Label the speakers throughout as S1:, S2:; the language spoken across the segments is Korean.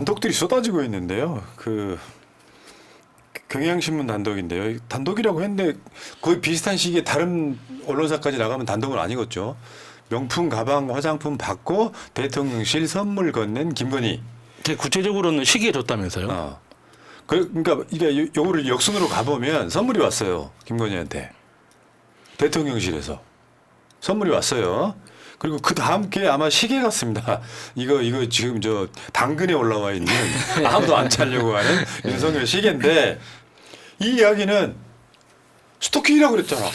S1: 단독들이 쏟아지고 있는데요. 경향신문 단독인데요. 단독이라고 했는데 거의 비슷한 시기에 다른 언론사까지 나가면 단독은 아니겠죠. 명품 가방, 화장품 받고 대통령실 선물 건넨 김건희.
S2: 구체적으로는 시기에 줬다면서요?
S1: 그러니까 이게 요거를 역순으로 가보면 선물이 왔어요. 김건희한테. 대통령실에서. 선물이 왔어요. 그리고 그 다음 게 아마 시계 같습니다. 이거 지금 저 당근에 올라와 있는 아무도 안 차려고 하는 윤석열 시계인데 이 이야기는 스토킹이라고 그랬잖아.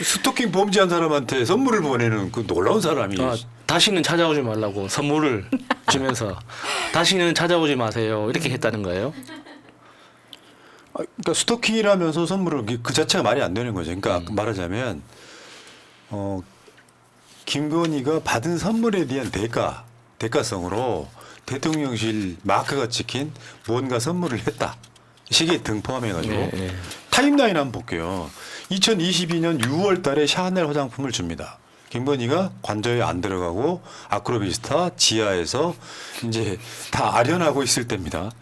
S1: 스토킹 범죄한 사람한테 선물을 보내는 그 놀라운 사람이.
S2: 다시는 찾아오지 말라고 선물을 주면서 다시는 찾아오지 마세요. 이렇게 했다는 거예요?
S1: 그러니까 스토킹이라면서 선물을 그 자체가 말이 안 되는 거죠. 그러니까 말하자면 김건희가 받은 선물에 대한 대가성으로 대통령실 마크가 찍힌 뭔가 선물을 했다. 시계 등 포함해가지고
S2: 네.
S1: 타임라인 한번 볼게요. 2022년 6월 달에 샤넬 화장품을 줍니다. 김건희가 관저에 안 들어가고 아크로비스타 지하에서 이제 다 아련하고 있을 때입니다.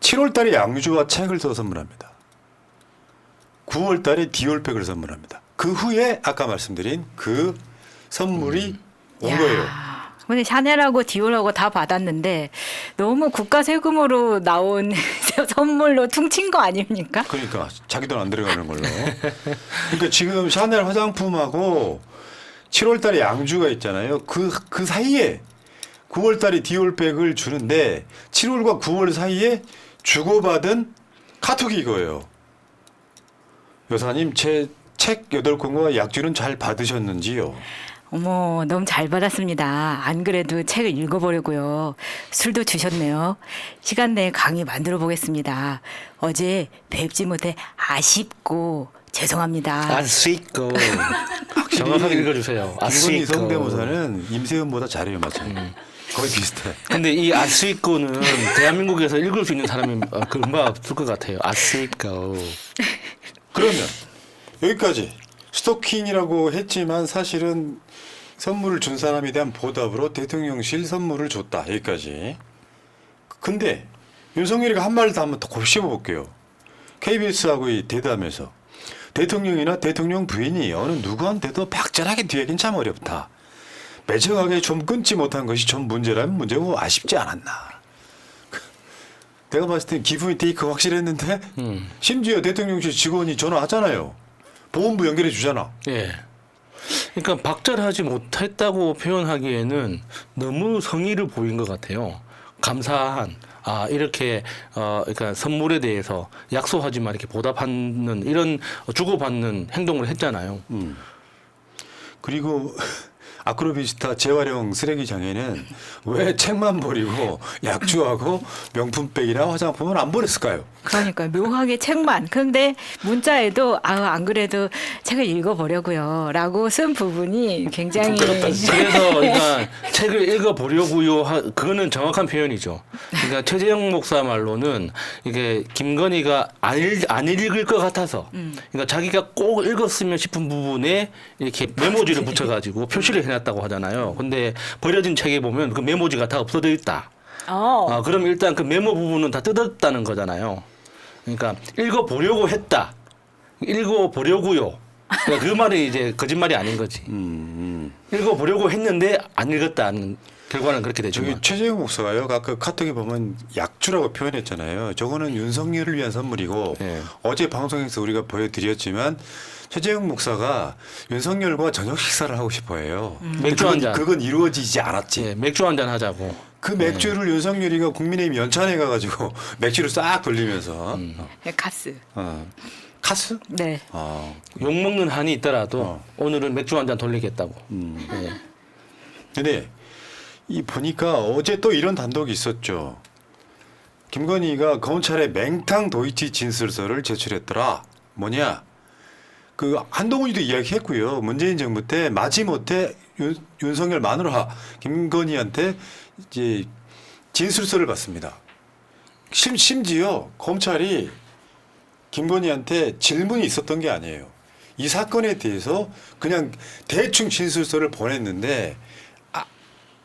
S1: 7월 달에 양주와 책을 써 선물합니다. 9월 달에 디올백을 선물합니다. 그 후에 아까 말씀드린 그 선물이 온 거예요.
S3: 근데 샤넬하고 디올하고 다 받았는데 너무 국가 세금으로 나온 선물로 퉁친 거 아닙니까?
S1: 그러니까 자기 돈 안 들어가는 걸로. 그러니까 지금 샤넬 화장품하고 7월 달에 양주가 있잖아요. 그 사이에 9월 달에 디올백을 주는데 7월과 9월 사이에 주고받은 카톡이 이거예요. 여사님 제 책 8권과 약주는 잘 받으셨는지요?
S3: 어머, 너무 잘 받았습니다. 안 그래도 책을 읽어보려고요. 술도 주셨네요. 시간 내에 강의 만들어 보겠습니다. 어제 뵙지 못해 아쉽고 죄송합니다.
S2: 아쉽고 정확하게 읽어주세요.
S1: 김건희 성대모사는 임세훈보다 잘해요, 맞죠? 거의 비슷해.
S2: 근데 이 아쉽고는 대한민국에서 읽을 수 있는 사람이 금방 없을 것 같아요. 아쉽고.
S1: 그러면 여기까지 스토킹이라고 했지만 사실은 선물을 준 사람에 대한 보답으로 대통령실 선물을 줬다. 여기까지. 근데 윤석열이가 한 말을 더 한번 더 곱씹어 볼게요. KBS하고 대담에서 대통령이나 대통령 부인이 어느 누구한테도 박절하게 뒤에긴 참 어렵다. 매정하게 좀 끊지 못한 것이 좀 문제라면 문제고 아쉽지 않았나. 내가 봤을 땐 기분이 테이크 확실했는데 심지어 대통령실 직원이 전화하잖아요. 보훈부 연결해 주잖아.
S2: 예. 그러니까 박절하지 못했다고 표현하기에는 너무 성의를 보인 것 같아요. 감사한 이렇게 그러니까 선물에 대해서 약속하지만 이렇게 보답하는 이런 주고받는 행동을 했잖아요.
S1: 그리고 아크로비스타 재활용 쓰레기장에는 왜 책만 버리고 약주하고 명품백이나 화장품은 안 버렸을까요?
S3: 그러니까 묘하게 책만. 그런데 문자에도 안 그래도 책을 읽어보려고요. 라고 쓴 부분이 굉장히.
S2: 그래서 그러니까 책을 읽어보려고요. 그거는 정확한 표현이죠. 그러니까 최재형 목사 말로는 이게 김건희가 안 읽을 것 같아서 그러니까 자기가 꼭 읽었으면 싶은 부분에 이렇게 메모지를 붙여가지고 표시를 해놨다고 하잖아요. 근데 버려진 책에 보면 그 메모지가 다 없어져 있다. 그럼 일단 그 메모 부분은 다 뜯었다는 거잖아요. 그러니까 읽어보려고 했다. 읽어보려고요. 그러니까 그 말이 이제 거짓말이 아닌 거지. 읽어보려고 했는데 안 읽었다는 결과는 그렇게 되죠.
S1: 저기 최재형 목사가요. 아까 카톡에 보면 약주라고 표현했잖아요. 저거는 윤석열을 위한 선물이고 어제 방송에서 우리가 보여드렸지만 최재형 목사가 윤석열과 저녁 식사를 하고 싶어해요.
S2: 맥주 한 잔.
S1: 그건 이루어지지 않았지.
S2: 맥주 한 잔 하자고.
S1: 그 맥주를 윤석열이가 국민의힘 연찬회 가가지고 맥주를 싹 돌리면서
S3: 카스.
S1: 카스?
S3: 네.
S2: 욕먹는 한이 있더라도 오늘은 맥주 한 잔 돌리겠다고.
S1: 근데 보니까 어제 또 이런 단독이 있었죠. 김건희가 검찰에 맹탕 도이치 진술서를 제출했더라. 뭐냐? 그 한동훈이도 이야기했고요. 문재인 정부 때 마지못해 윤석열 마누라 김건희한테 이제 진술서를 받습니다. 심지어 검찰이 김건희한테 질문이 있었던 게 아니에요. 이 사건에 대해서 그냥 대충 진술서를 보냈는데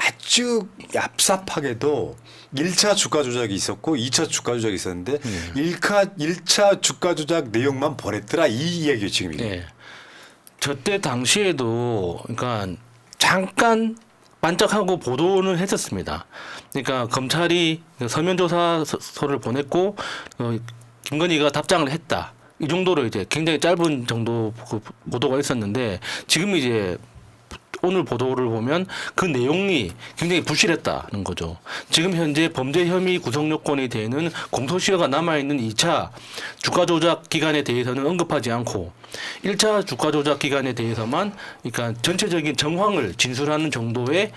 S1: 아주 얍삽하게도 1차 주가 조작이 있었고 2차 주가 조작이 있었는데 1차 주가 조작 내용만 보냈더라 이 얘기예요 지금 이게.
S2: 네. 저때 당시에도 그러니까 잠깐 반짝하고 보도는 했었습니다. 그러니까 검찰이 서면 조사서를 보냈고 김건희가 답장을 했다. 이 정도로 이제 굉장히 짧은 정도 그 보도가 있었는데 지금 이제 오늘 보도를 보면 그 내용이 굉장히 부실했다는 거죠. 지금 현재 범죄 혐의 구성 요건이 되는 공소시효가 남아있는 2차 주가 조작 기간에 대해서는 언급하지 않고 1차 주가 조작 기간에 대해서만 그러니까 전체적인 정황을 진술하는 정도의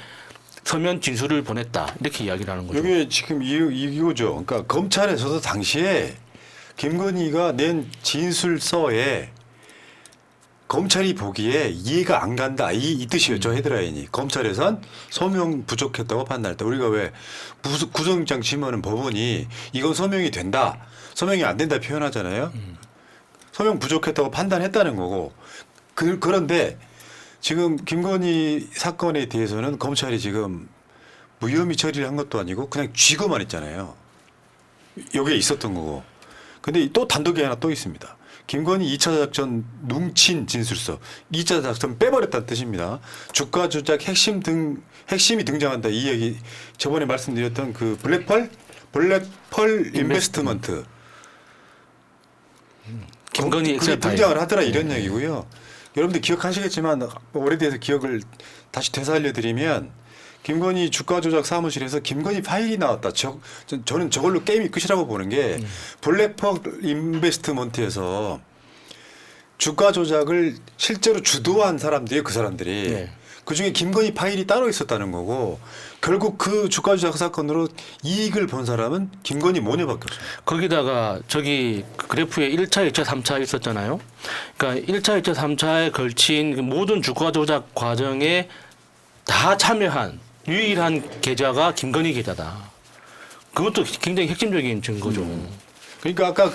S2: 서면 진술을 보냈다. 이렇게 이야기를 하는 거죠.
S1: 이게 지금 이거죠. 그러니까 검찰에서도 당시에 김건희가 낸 진술서에 검찰이 보기에 이해가 안 간다 이 뜻이었죠. 헤드라인이. 검찰에선 서명 부족했다고 판단했다. 우리가 왜 구속영장 취하는 법원이 이건 서명이 된다, 서명이 안 된다 표현하잖아요. 서명 부족했다고 판단했다는 거고. 그런데 지금 김건희 사건에 대해서는 검찰이 지금 무혐의 처리를 한 것도 아니고 그냥 쥐고만 있잖아요. 여기에 있었던 거고. 근데 또 단독이 하나 또 있습니다. 김건희 2차 작전 뭉친 진술서. 2차 작전 빼버렸다는 뜻입니다. 주가 조작 핵심이 등장한다. 이 얘기 저번에 말씀드렸던 그 블랙펄 인베스트먼트.
S2: 김건희
S1: 그게
S2: 엑셀 파일.
S1: 등장을 하더라 이런 얘기고요. 여러분들 기억하시겠지만 오래돼서 기억을 다시 되살려드리면 김건희 주가 조작 사무실에서 김건희 파일이 나왔다. 저는 저걸로 게임이 끝이라고 보는 게 블랙펄 인베스트먼트에서 주가 조작을 실제로 주도한 사람들이 그 사람들이
S2: 네.
S1: 그중에 김건희 파일이 따로 있었다는 거고 결국 그 주가 조작 사건으로 이익을 본 사람은 김건희 모녀밖에 없어요.
S2: 거기다가 저기 그래프에 1차, 2차, 3차 있었잖아요. 그러니까 1차, 2차, 3차에 걸친 그 모든 주가 조작 과정에 다 참여한 유일한 계좌가 김건희 계좌다. 그것도 굉장히 핵심적인 증거죠.
S1: 그러니까 아까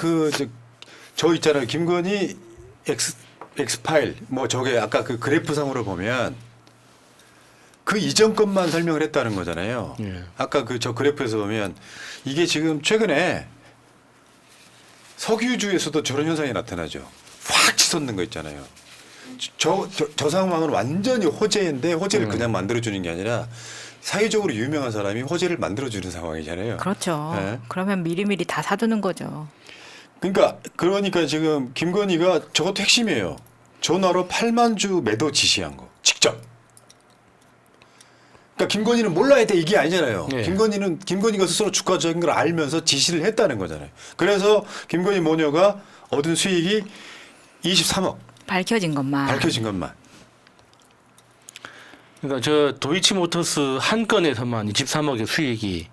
S1: 저 있잖아요. 김건희 X 파일 뭐 저게 아까 그 그래프상으로 보면 그 이전 것만 설명을 했다는 거잖아요.
S2: 예.
S1: 아까 그 저 그래프에서 보면 이게 지금 최근에 석유주에서도 저런 현상이 나타나죠. 확 치솟는 거 있잖아요. 저 상황은 완전히 호재인데 호재를 그냥 만들어주는 게 아니라 사회적으로 유명한 사람이 호재를 만들어주는 상황이잖아요.
S3: 그렇죠.
S1: 네.
S3: 그러면 미리미리 다 사두는 거죠.
S1: 그러니까 지금 김건희가 저것도 핵심이에요. 전화로 8만 주 매도 지시한 거 직접. 그러니까 김건희는 몰라야 돼 이게 아니잖아요.
S2: 네.
S1: 김건희가 스스로 주가 조작인 걸 알면서 지시를 했다는 거잖아요. 그래서 김건희 모녀가 얻은 수익이 23억.
S3: 밝혀진 것만.
S1: 밝혀진 것만.
S2: 그러니까 저 도이치모터스 한 건에서만 23억의 수익이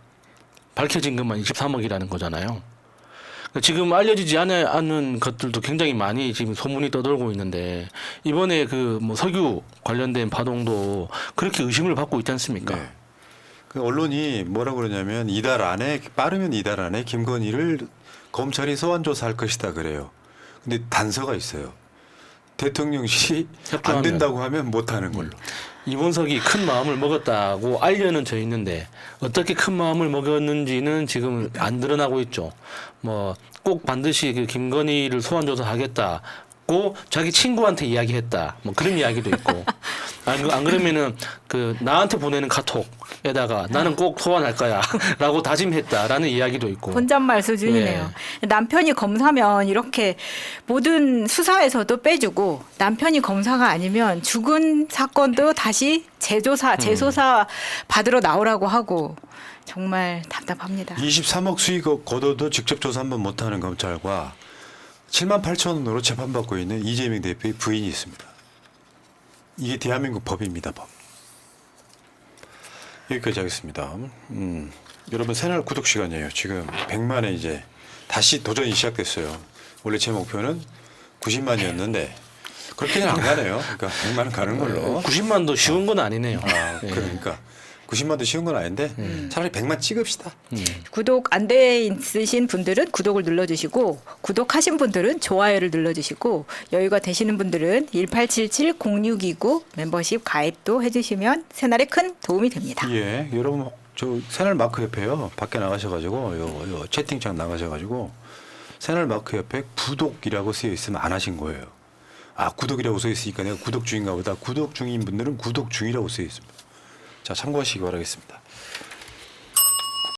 S2: 밝혀진 것만 23억이라는 거잖아요. 그러니까 지금 알려지지 않은 것들도 굉장히 많이 지금 소문이 떠돌고 있는데 이번에 그 뭐 석유 관련된 파동도 그렇게 의심을 받고 있지 않습니까?
S1: 네. 그 언론이 뭐라고 그러냐면 빠르면 이달 안에 김건희를 검찰이 소환 조사할 것이다 그래요. 근데 단서가 있어요. 대통령실이 안
S2: 협조하면.
S1: 된다고 하면 못 하는 걸로.
S2: 이원석이 큰 마음을 먹었다고 알려는 져 있는데 어떻게 큰 마음을 먹었는지는 지금 안 드러나고 있죠. 뭐 꼭 반드시 그 김건희를 소환 조사하겠다고 자기 친구한테 이야기했다. 뭐 그런 이야기도 있고. 안 그러면은 그 나한테 보내는 카톡에다가 나는 꼭 소환할 거야라고 다짐했다라는 이야기도 있고.
S3: 혼잣말 수준이네요. 남편이 검사면 이렇게 모든 수사에서도 빼주고 남편이 검사가 아니면 죽은 사건도 다시 재조사 받으러 나오라고 하고 정말 답답합니다.
S1: 23억 수익 거둬도 직접 조사 한번 못하는 검찰과 7만 8천 원으로 재판받고 있는 이재명 대표의 부인이 있습니다. 이게 대한민국 법입니다. 법. 여기까지 하겠습니다. 여러분 새날 구독 시간이에요. 지금 100만에 이제 다시 도전이 시작됐어요. 원래 제 목표는 90만이었는데 그렇게는 안 가네요. 그러니까 100만은 가는 걸로.
S2: 90만도 쉬운 건 아니네요.
S1: 그러니까 90만도 쉬운 건 아닌데 차라리 100만 찍읍시다.
S3: 구독 안 돼 있으신 분들은 구독을 눌러주시고 구독하신 분들은 좋아요를 눌러주시고 여유가 되시는 분들은 1877-0629 멤버십 가입도 해주시면 새날에 큰 도움이 됩니다.
S1: 예, 여러분 저 새날 마크 옆에요. 밖에 나가셔가지고 요 채팅창 나가셔가지고 새날 마크 옆에 구독이라고 쓰여 있으면 안 하신 거예요. 아 구독이라고 써 있으니까 내가 구독 중인가 보다. 구독 중인 분들은 구독 중이라고 쓰여 있습니다. 자 참고하시기 바라겠습니다.